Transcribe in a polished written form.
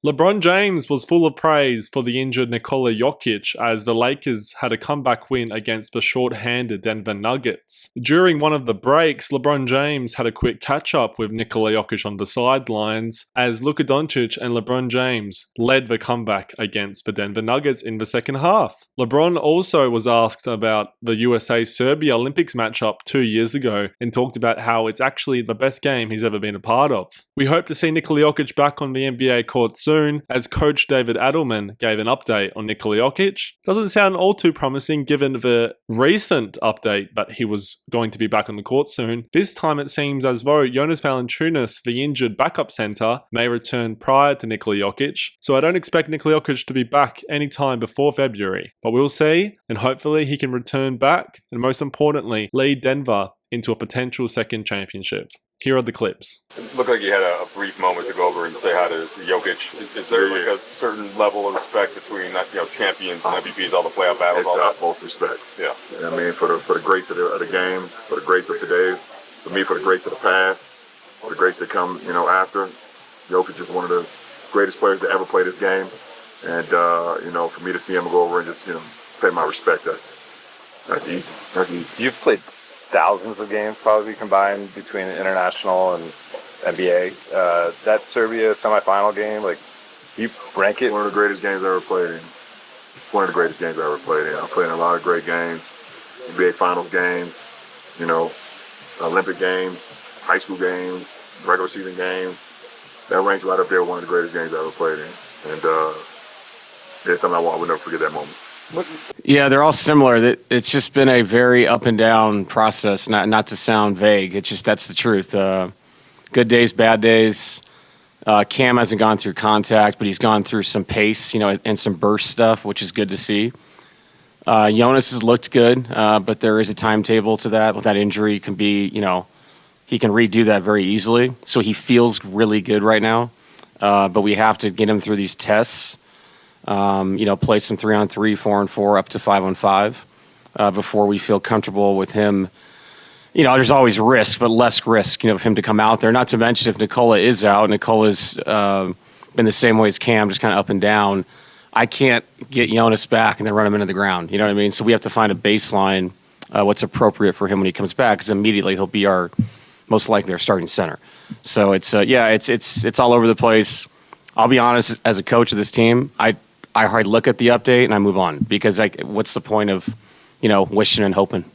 LeBron James was full of praise for the injured Nikola Jokic as the Lakers had a comeback win against the short-handed Denver Nuggets. During one of the breaks, LeBron James had a quick catch-up with Nikola Jokic on the sidelines as Luka Doncic and LeBron James led the comeback against the Denver Nuggets in the second half. LeBron also was asked about the USA-Serbia Olympics matchup 2 years ago and talked about how it's actually the best game he's ever been a part of. We hope to see Nikola Jokic back on the NBA court soon, as coach David Adelman gave an update on Nikola Jokic. Doesn't sound all too promising given the recent update that he was going to be back on the court soon. This time it seems as though Jonas Valanciunas, the injured backup center, may return prior to Nikola Jokic, so I don't expect Nikola Jokic to be back anytime before February. But we'll see, and hopefully he can return back, and most importantly, lead Denver into a potential second championship. Here are the clips. It looked like you had a brief moment to go over and say hi to Jokic. Is there like a certain level of respect between champions and MVPs, all the playoff battles? It's the utmost respect. Yeah. I mean, for the grace of the game, for the grace of today, for me, for the grace of the past, for the grace to come, after. Jokic is one of the greatest players to ever play this game, and for me to see him go over and just pay my respect, that's easy. That's easy. You've played thousands of games probably combined between international and NBA. That Serbia semifinal game, you rank it? One of the greatest games I ever played in. It's one of the greatest games I ever played in. I played in a lot of great games, NBA Finals games, Olympic games, high school games, regular season games. That ranks right up there with one of the greatest games I ever played in. And it's something I would never forget that moment. Yeah, they're all similar. It's just been a very up and down process, not to sound vague. It's just that's the truth. Good days, bad days. Cam hasn't gone through contact, but he's gone through some pace, and some burst stuff, which is good to see. Jonas has looked good, but there is a timetable to that. With that injury, can be, he can redo that very easily. So he feels really good right now, but we have to get him through these tests. Play some 3-on-3, 4-on-4, up to 5-on-5 before we feel comfortable with him. There's always risk, but less risk, of him to come out there. Not to mention if Nikola is out, Nikola's been the same way as Cam, just kind of up and down. I can't get Jonas back and then run him into the ground. You know what I mean? So we have to find a baseline, what's appropriate for him when he comes back, because immediately he'll be most likely our starting center. So it's all over the place. I'll be honest, as a coach of this team, I look at the update and I move on because what's the point of, wishing and hoping?